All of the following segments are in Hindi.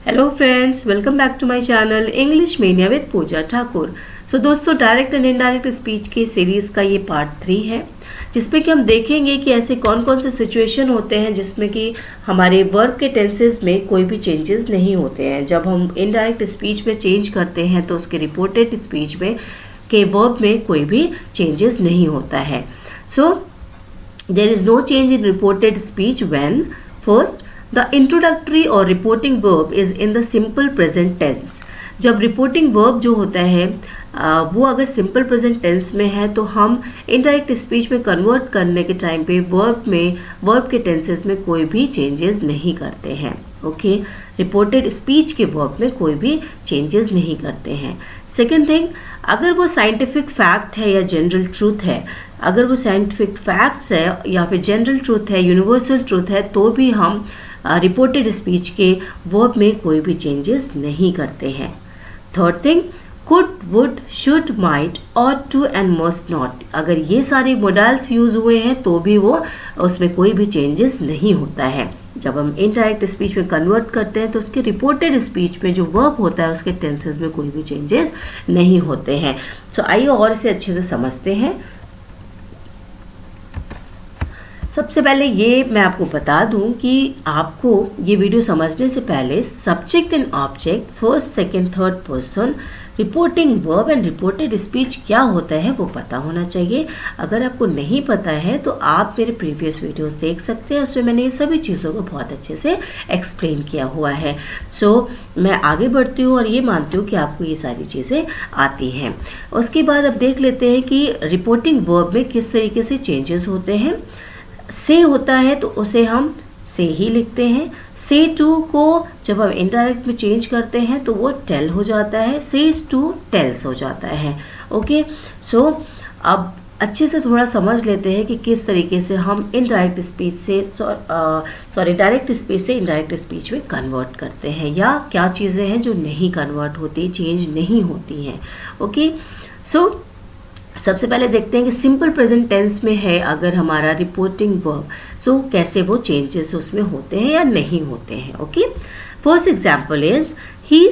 Hello friends, welcome back to my channel English mania with Pooja Thakur. So दोस्तों, डायरेक्ट एंड इनडायरेक्ट स्पीच की सीरीज़ का ये पार्ट 3 है, जिसमें कि हम देखेंगे कि ऐसे कौन कौन से सिचुएशन होते हैं जिसमें कि हमारे वर्ब के टेंसेस में कोई भी चेंजेस नहीं होते हैं। जब हम इनडायरेक्ट स्पीच में चेंज करते हैं तो उसके रिपोर्टेड स्पीच में के वर्ब में कोई भी चेंजेस नहीं होता है। So there is no change in reported speech when first The introductory or reporting verb is in the simple present tense. जब reporting verb जो होता है वो अगर simple present tense में है तो हम indirect speech में convert करने के टाइम पे verb के tenses में कोई भी changes नहीं करते हैं। ओके, reported speech के verb में कोई भी changes नहीं करते हैं। Second thing, अगर वो साइंटिफिक फैक्ट है या जनरल ट्रूथ है, अगर वो साइंटिफिक फैक्ट्स है या फिर जनरल ट्रूथ है, यूनिवर्सल ट्रूथ है, तो भी हम रिपोर्टेड स्पीच के वर्ब में कोई भी चेंजेस नहीं करते हैं। Third thing, could, would, should, might, ought to and must not, अगर ये सारे मोडाल्स यूज हुए हैं तो भी वो उसमें कोई भी चेंजेस नहीं होता है। जब हम इनडायरेक्ट स्पीच में कन्वर्ट करते हैं तो उसके रिपोर्टेड स्पीच में जो वर्ब होता है उसके टेंसेस में कोई भी चेंजेस नहीं होते हैं। सो आइए और इसे अच्छे से समझते हैं। सबसे पहले ये मैं आपको बता दूं कि आपको ये वीडियो समझने से पहले subject and object, first, second, third person, reporting verb and reported speech क्या होता है वो पता होना चाहिए। अगर आपको नहीं पता है तो आप मेरे प्रीवियस वीडियोस देख सकते हैं, उसमें मैंने ये सभी चीज़ों को बहुत अच्छे से एक्सप्लेन किया हुआ है। सो मैं आगे बढ़ती हूँ और ये मानती हूँ कि आपको ये सारी चीज़ें आती हैं। उसके बाद अब देख लेते हैं कि रिपोर्टिंग वर्ब में किस तरीके से चेंजेस होते हैं। से होता है तो उसे हम से ही लिखते हैं। से टू को जब हम इनडायरेक्ट में चेंज करते हैं तो वो टेल हो जाता है, सेज टू टेल्स हो जाता है। ओके, सो अब अच्छे से थोड़ा समझ लेते हैं कि किस तरीके से हम इनडायरेक्ट स्पीच से डायरेक्ट स्पीच से इनडायरेक्ट स्पीच में कन्वर्ट करते हैं, या क्या चीज़ें हैं जो नहीं कन्वर्ट होती, चेंज नहीं होती हैं। ओके, सो सबसे पहले देखते हैं कि सिंपल प्रेजेंट टेंस में है अगर हमारा रिपोर्टिंग वर्ब, सो कैसे वो चेंजेस उसमें होते हैं या नहीं होते हैं। Okay, first example is he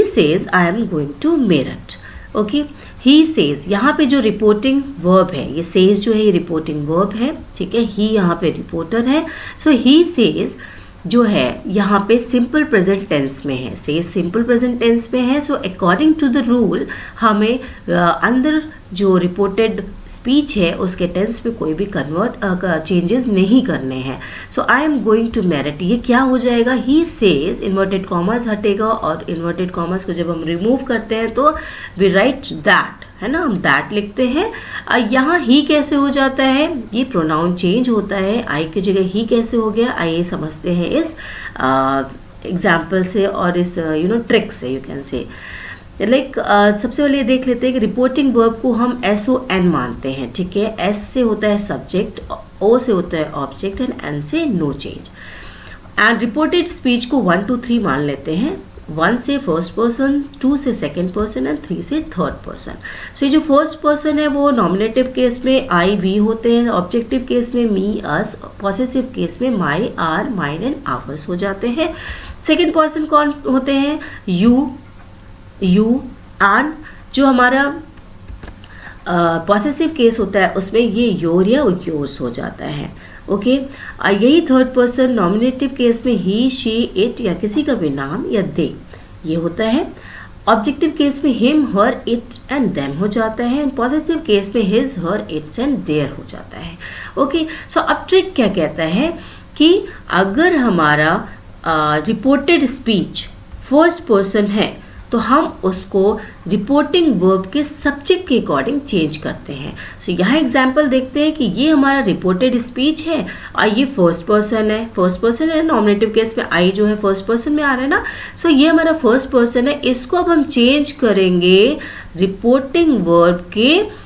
says I am going to Meerut. Okay, he says, यहाँ पे जो रिपोर्टिंग वर्ब है, ये सेज जो है ये रिपोर्टिंग वर्ब है, ठीक है। ही यहाँ पे रिपोर्टर है। सो ही सेज जो है यहाँ पे सिंपल प्रेजेंट टेंस में है, से सिंपल प्रेजेंट टेंस में है। So according to the rule हमें अंदर जो रिपोर्टेड स्पीच है उसके टेंस पे कोई भी चेंजेस नहीं करने हैं। So I am going to Meerut, ये क्या हो जाएगा, ही सेज, इन्वर्टेड कॉमर्स हटेगा और इन्वर्टेड कॉमर्स को जब हम रिमूव करते हैं तो वी राइट दैट, है ना, हम दैट लिखते हैं। यहाँ ही कैसे हो जाता है, ये प्रोनाउन चेंज होता है, आई की जगह ही कैसे हो गया, आइए समझते हैं इस एग्जाम्पल से और इस ट्रिक से, यू कैन से लाइक सबसे पहले ये देख लेते हैं कि रिपोर्टिंग वर्ब को हम SON मानते हैं, ठीक है। S से होता है सब्जेक्ट, O से होता है ऑब्जेक्ट एंड N से no change. And reported speech को 1 2 3 मान लेते हैं, 1 से फर्स्ट पर्सन, 2 से सेकंड पर्सन एंड 3 से थर्ड पर्सन। सो ये जो फर्स्ट पर्सन है वो नॉमिनेटिव केस में आई वी होते हैं, ऑब्जेक्टिव केस में मी अस, पॉसेसिव केस में माई आर माइन एंड आवर्स हो जाते हैं। सेकंड पर्सन कौन होते हैं, यू एंड जो हमारा पॉसेसिव केस होता है उसमें ये योर या योर्स हो जाता है। ओके, यही थर्ड पर्सन नॉमिनेटिव केस में ही, शी, इट या किसी का भी नाम या दे ये होता है। ऑब्जेक्टिव केस में him, her, it and them हो जाता है। पॉजिटिव केस में his, her, its and their हो जाता है। ओके, सो अब ट्रिक क्या कहता है कि अगर हमारा रिपोर्टेड स्पीच फर्स्ट पर्सन है तो हम उसको रिपोर्टिंग वर्ब के सब्जेक्ट के अकॉर्डिंग चेंज करते हैं। सो यहाँ एग्जांपल देखते हैं कि ये हमारा रिपोर्टेड स्पीच है और ये फर्स्ट पर्सन है, नॉमिनेटिव केस में आई जो है फर्स्ट पर्सन में आ रहा है ना। सो ये हमारा फर्स्ट पर्सन है, इसको अब हम चेंज करेंगे रिपोर्टिंग वर्ब के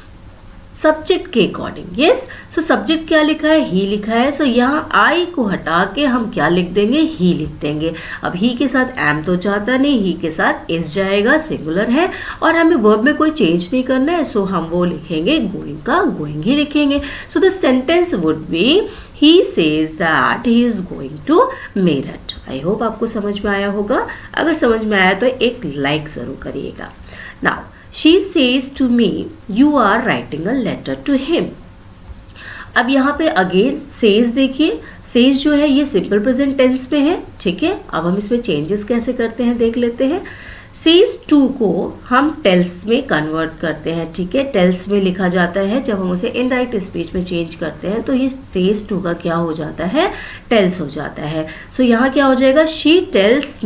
सब्जेक्ट के अकॉर्डिंग। यस, सो सब्जेक्ट क्या लिखा है, ही लिखा है। सो यहाँ आई को हटा के हम क्या लिख देंगे, ही लिख देंगे। अब ही के साथ एम तो जाता नहीं, ही के साथ इस जाएगा, सिंगुलर है और हमें वर्ब में कोई चेंज नहीं करना है। सो हम वो लिखेंगे गोइंग का गोइंग ही लिखेंगे। So the sentence would be he says that he is going to Meerut. I hope आपको समझ में आया होगा। अगर समझ में आया तो एक लाइक ज़रूर करिएगा। Now she says to me you are writing a letter to him. अब यहाँ पे अगेन सेज देखिए, सेज जो है ये सिंपल प्रेजेंट टेंस में है, ठीक है। अब हम इसमें चेंजेस कैसे करते हैं देख लेते हैं। सेज टू को हम टेल्स में कन्वर्ट करते हैं, ठीक है। टेल्स में लिखा जाता है, जब हम उसे इनडायरेक्ट स्पीच में चेंज करते हैं तो ये सेज टू का क्या हो जाता है, टेल्स हो जाता है। सो यहाँ क्या हो जाएगा, शी टेल्स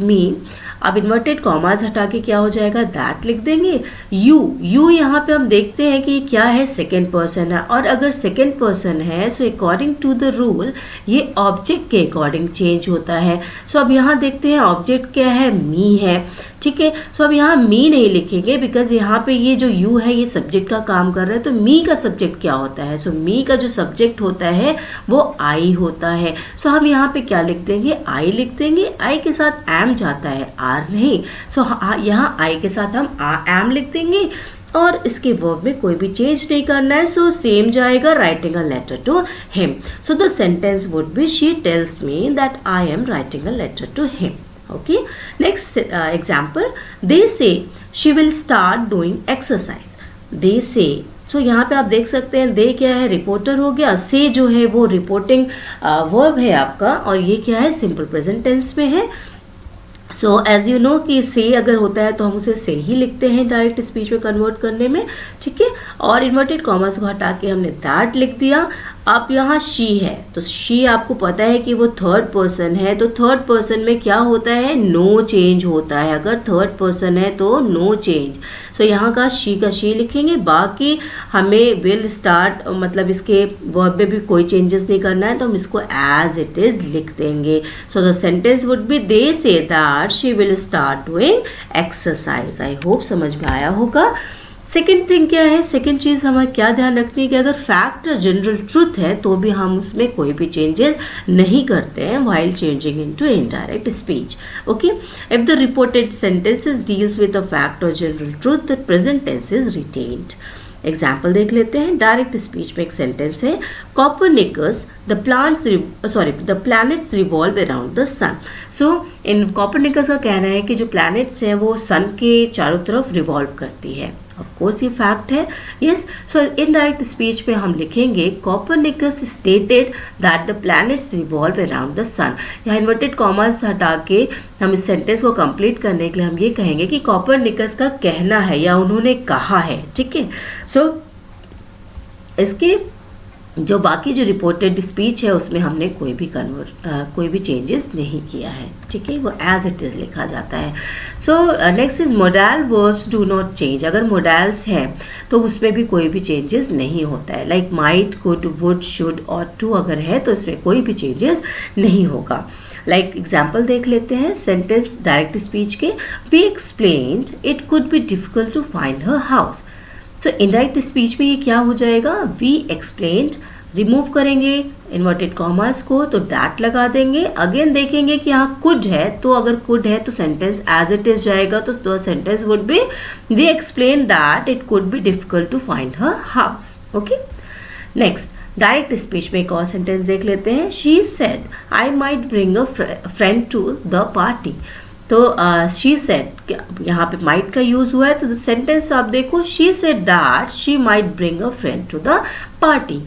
मी। अब इन्वर्टेड कॉमास हटा के क्या हो जाएगा, दैट लिख देंगे। यू यहाँ पे हम देखते हैं कि क्या है, सेकेंड पर्सन है, और अगर सेकेंड पर्सन है so according to the rule ये ऑब्जेक्ट के अकॉर्डिंग चेंज होता है। सो अब यहाँ देखते हैं ऑब्जेक्ट क्या है, मी है, ठीक है। सो अब यहाँ मी नहीं लिखेंगे बिकॉज यहाँ पे ये जो यू है ये सब्जेक्ट का काम कर रहा है, तो मी का सब्जेक्ट क्या होता है, सो मी का जो सब्जेक्ट होता है वो आई होता है। सो हम यहाँ पे क्या लिख देंगे, आई लिख देंगे। आई के साथ एम जाता है, आर नहीं। सो यहाँ आई के साथ हम एम लिख देंगे और इसके वर्ब में कोई भी चेंज नहीं करना है। सो सेम जाएगा, writing a letter to him. So the sentence would be she tells me that I am writing a letter to him. Okay, next example, they say she will start doing exercise. They say, so यहाँ पे आप देख सकते हैं दे क्या है, रिपोर्टर हो गया, से जो है वो रिपोर्टिंग वर्ब है आपका, और ये क्या है, सिंपल प्रेजेंट टेंस में है। सो एज यू नो कि से अगर होता है तो हम उसे से ही लिखते हैं डायरेक्ट स्पीच में कन्वर्ट करने में, ठीक है। और इन्वर्टेड कॉमास को हटा के हमने दैट लिख दिया। अब यहाँ शी है, तो शी आपको पता है कि वो थर्ड पर्सन है, तो थर्ड पर्सन में क्या होता है, नो चेंज होता है। अगर थर्ड पर्सन है तो नो चेंज। सो यहाँ का शी लिखेंगे, बाकी हमें विल स्टार्ट मतलब इसके वर्ब में भी कोई चेंजेस नहीं करना है, तो हम इसको एज इट इज लिख देंगे। सो the sentence would be they say that she will start doing exercise. I hope समझ में आया होगा। सेकेंड थिंग क्या है, सेकेंड चीज़ हमें क्या ध्यान रखनी है कि अगर फैक्ट जनरल ट्रूथ है तो भी हम उसमें कोई भी चेंजेस नहीं करते हैं while changing into indirect speech. Okay, if the reported sentences deals with a fact और general truth the present tense is retained. Example देख लेते हैं। डायरेक्ट स्पीच में एक सेंटेंस है, Copernicus the planets revolve around the sun. So इन कॉपरनिकस का कहना है कि जो प्लैनेट्स हैं वो सन के चारों तरफ रिवॉल्व करती है। ऑफ कोर्स ये फैक्ट है, यस। सो इनडायरेक्ट स्पीच में हम लिखेंगे Copernicus stated that the planets revolve around the sun. यहाँ इन्वर्टेड कॉमास हटा के हम इस सेंटेंस को कंप्लीट करने के लिए हम ये कहेंगे कि कॉपरनिकस का कहना है या उन्होंने कहा है, ठीक है। सो इसके जो बाकी जो रिपोर्टेड स्पीच है उसमें हमने कोई भी चेंजेस नहीं किया है, ठीक है, वो एज इट इज़ लिखा जाता है। So next is modal verbs do not change. अगर मोडाल्स हैं तो उसमें भी कोई भी चेंजेस नहीं होता है, like might, could, would, should और टू अगर है तो इसमें कोई भी चेंजेस नहीं होगा। लाइक एग्जाम्पल देख लेते हैं सेंटेंस डायरेक्ट स्पीच के। We explained it could be difficult to find her house. So indirect speech में ये क्या हो जाएगा, वी एक्सप्लेन्ड, रिमूव करेंगे इन्वर्टेड कॉमास को तो दैट लगा देंगे। अगेन देखेंगे कि यहाँ कुड है, तो अगर कुड है तो सेंटेंस एज इट इज जाएगा, तो sentence would be we explain that it could be difficult to find her house. Okay, next direct speech में एक और सेंटेंस देख लेते हैं। She said I might bring a friend to the party. तो शी सेड, यहाँ पे माइट का यूज हुआ है, तो सेंटेंस आप देखो, she said that she might bring a friend to the party.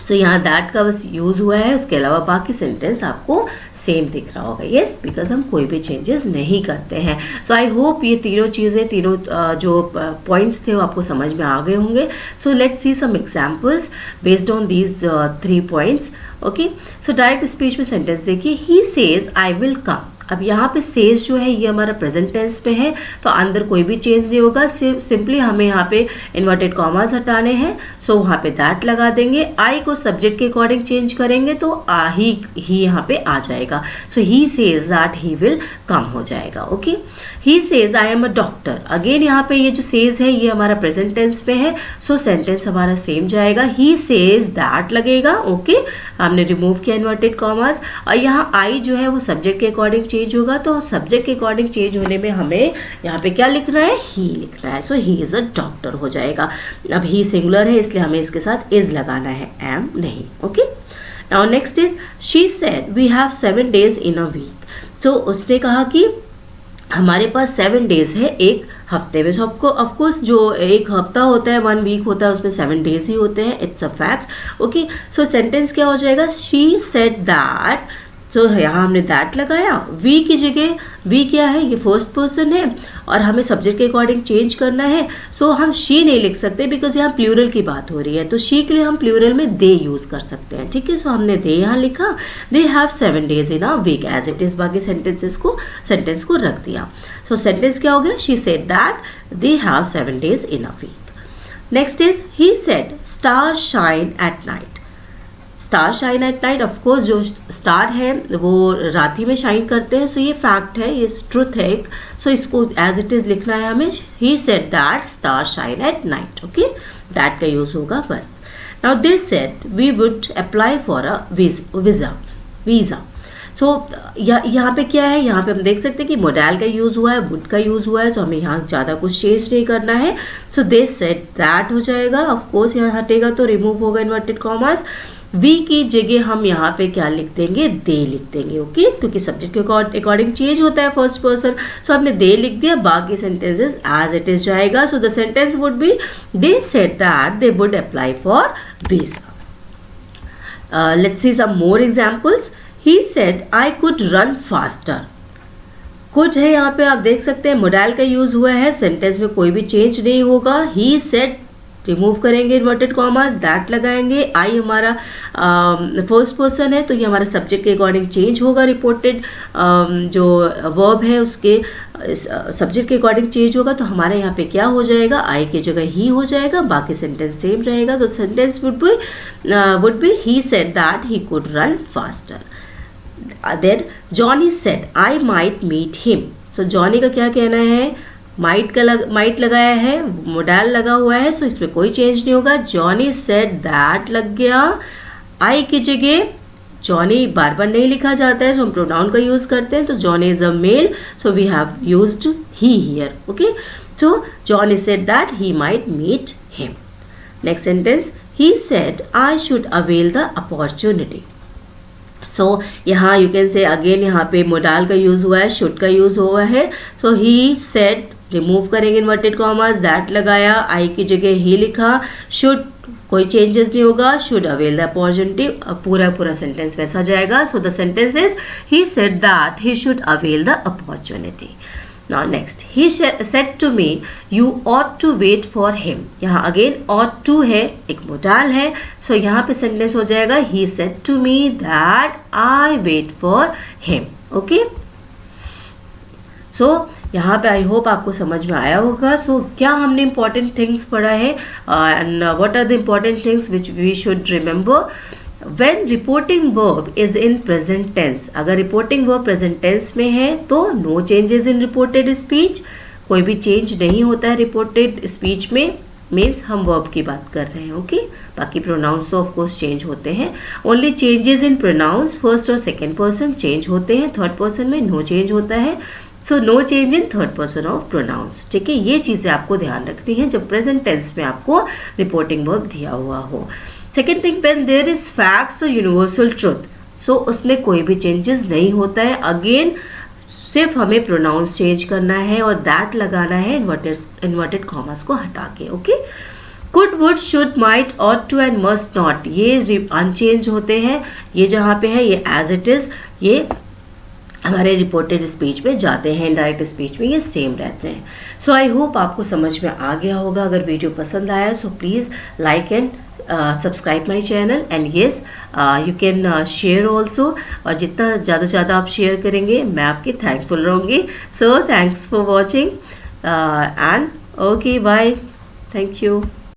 So यहाँ दैट का बस यूज हुआ है, उसके अलावा बाकी सेंटेंस आपको सेम दिख रहा होगा, यस, बिकॉज हम कोई भी चेंजेस नहीं करते हैं। सो आई होप ये तीनों चीज़ें, तीनों जो पॉइंट्स थे वो आपको समझ में आ गए होंगे। So let's see some examples based on these 3 points. Okay, so direct speech में सेंटेंस देखिए, he says I will come. अब यहाँ पे सेज जो है ये हमारा प्रेजेंट टेंस पे है, तो अंदर कोई भी चेंज नहीं होगा, सिंपली हमें यहाँ पे इन्वर्टेड कॉमास हटाने हैं। सो वहाँ पे दैट लगा देंगे। आई को सब्जेक्ट के अकॉर्डिंग चेंज करेंगे तो ही यहाँ पे आ जाएगा। So he says that he will कम हो जाएगा। Okay, he says I am a doctor. Again यहाँ पे ये जो सेज है ये हमारा प्रेजेंट टेंस पे है, सो सेंटेंस हमारा सेम जाएगा, ही सेज दैट लगेगा। ओके, हमने रिमूव किया इन्वर्टेड कॉमास, और यहाँ आई जो है वो सब्जेक्ट के अकॉर्डिंग चेंज चेंज होगा, तो सब्जेक्ट के अकॉर्डिंग चेंज होने में हमें यहाँ पे क्या लिखना है, ही लिखना है। सो ही इज़ अ डॉक्टर हो जाएगा। अब ही सिंगुलर है इसलिए हमें इसके साथ इज लगाना है, एम नहीं। Okay, now next is she said we have 7 days in a week. तो उसने कहा कि हमारे पास 7 days है एक हफ्ते में। तो आपको ऑफकोर्स जो एक हफ्ता होता है, 1 week होता है, उसमें 7 days ही होते हैं, it's a fact. Okay, so sentence क्या हो जाएगा, शी सेड दैट। तो यहाँ हमने दैट लगाया, वी की जगह, वी क्या है, ये फर्स्ट पर्सन है और हमें सब्जेक्ट के अकॉर्डिंग चेंज करना है। सो हम शी नहीं लिख सकते बिकॉज यहाँ प्लूरल की बात हो रही है, तो शी के लिए हम प्लूरल में दे यूज़ कर सकते हैं। ठीक है, सो हमने दे यहाँ लिखा, they have 7 days in a week as it is. बाकी सेंटेंस को रख दिया। सो सेंटेंस क्या हो गया, she said that they have 7 days in a week. Next is he said star shine at night. Star shine at night, of course जो स्टार है वो रात में शाइन करते हैं। सो ये फैक्ट है, ये ट्रुथ है एक। सो इसको एज इट इज़ लिखना है हमें, he said that star shine at night. Okay, that का यूज़ होगा बस। Now they said we would apply for a visa. So यहाँ पे क्या है, यहाँ पे हम देख सकते हैं कि मोडाल का यूज़ हुआ है, वुड का यूज़ हुआ है, तो हमें यहाँ ज़्यादा कुछ चेंज नहीं करना है। सो दे सेड दैट हो जाएगा। ऑफकोर्स यहाँ हटेगा तो रिमूव होगा इन्वर्टेड कॉमास। वी की जगह हम यहाँ पे क्या लिख देंगे, दे लिख देंगे। ओके, क्योंकि सब्जेक्ट के अकॉर्डिंग चेंज होता है फर्स्ट पर्सन। सो हमने दे लिख दिया, बाकी सेंटेंसेस एज इट इज जाएगा। So the sentence would be they said that they would apply for visa. Let's see some more examples. He said I could run faster. Could है यहाँ पे, आप देख सकते हैं मोडाल का यूज हुआ है, सेंटेंस में कोई भी चेंज नहीं होगा। ही सेड रिमूव करेंगे इन्वर्टेड कॉमास, दैट लगाएंगे। आई हमारा फर्स्ट पर्सन है तो ये हमारा सब्जेक्ट के अकॉर्डिंग चेंज होगा। रिपोर्टेड जो वर्ब है उसके सब्जेक्ट के अकॉर्डिंग चेंज होगा, तो हमारे यहाँ पे क्या हो जाएगा, आई की जगह ही हो जाएगा, बाकी सेंटेंस सेम रहेगा। तो sentence would be he said that he could run faster. Then Johnny said I might meet him. So Johnny का क्या कहना है, माइट लगाया है, मोडाल लगा हुआ है, सो इसमें कोई चेंज नहीं होगा। जॉनी सेड दैट लग गया। आई की जगह जॉनी बार बार नहीं लिखा जाता है, सो हम प्रोनाउन का यूज करते हैं। तो Johnny is a male, so we have used he here. Okay, so Johnny said that he might meet him. Next sentence, he said I should avail the opportunity. So यहाँ यू कैन से अगेन, यहाँ पे मोडाल का यूज़ हुआ है, शुड का यूज़ हुआ है। सो ही सेड रिमूव करेंगे इन्वर्टेड कॉमास, दैट लगाया, आई की जगह ही लिखा, शुड कोई चेंजेस नहीं होगा, शुड अवेल द अपॉर्चुनिटी, पूरा सेंटेंस वैसा जाएगा। So the sentence is he said that he should avail the opportunity. Now next, he said to me, you ought to wait for him. यहाँ again ought to है, एक मोडाल है, so यहाँ पे सेंटेंस हो जाएगा he said to me that I wait for him. Okay? So यहाँ पे आई होप आपको समझ में आया होगा। सो क्या हमने इंपॉर्टेंट थिंग्स पढ़ा है and what are the important things which we should remember. When reporting verb is in present tense, अगर रिपोर्टिंग वर्ब प्रेजेंट टेंस में है तो no changes in reported speech, कोई भी चेंज नहीं होता है रिपोर्टेड स्पीच में, मीन्स हम वर्ब की बात कर रहे हैं। ओके, बाकी प्रोनाउंस तो ऑफकोर्स चेंज होते हैं। Only changes in pronouns first और सेकेंड पर्सन चेंज होते हैं, थर्ड पर्सन में नो चेंज होता है। So no change in third person of pronouns. ठीक है, ये चीज़ें आपको ध्यान रखनी है जब प्रेजेंट टेंस में आपको रिपोर्टिंग वर्ब दिया हुआ हो। Second thing, when there is facts और यूनिवर्सल ट्रुथ, सो उसमें कोई भी चेंजेस नहीं होता है। अगेन सिर्फ हमें प्रोनाउंस चेंज करना है और दैट लगाना है इन्वर्टेड कॉमास को हटा के। Okay, could, would, should, might, ought to and must not ये अनचेंज होते हैं। ये जहाँ पे है ये एज इट इज़, ये हमारे रिपोर्टेड स्पीच में जाते हैं, इनडायरेक्ट स्पीच में ये सेम रहते हैं। सो आई होप आपको समझ में आ गया होगा। अगर वीडियो पसंद आया so please like and subscribe my channel and yes you can share also, और जितना ज़्यादा से ज़्यादा आप शेयर करेंगे मैं आपकी थैंकफुल रहूँगी। So thanks for watching and okay bye, thank you.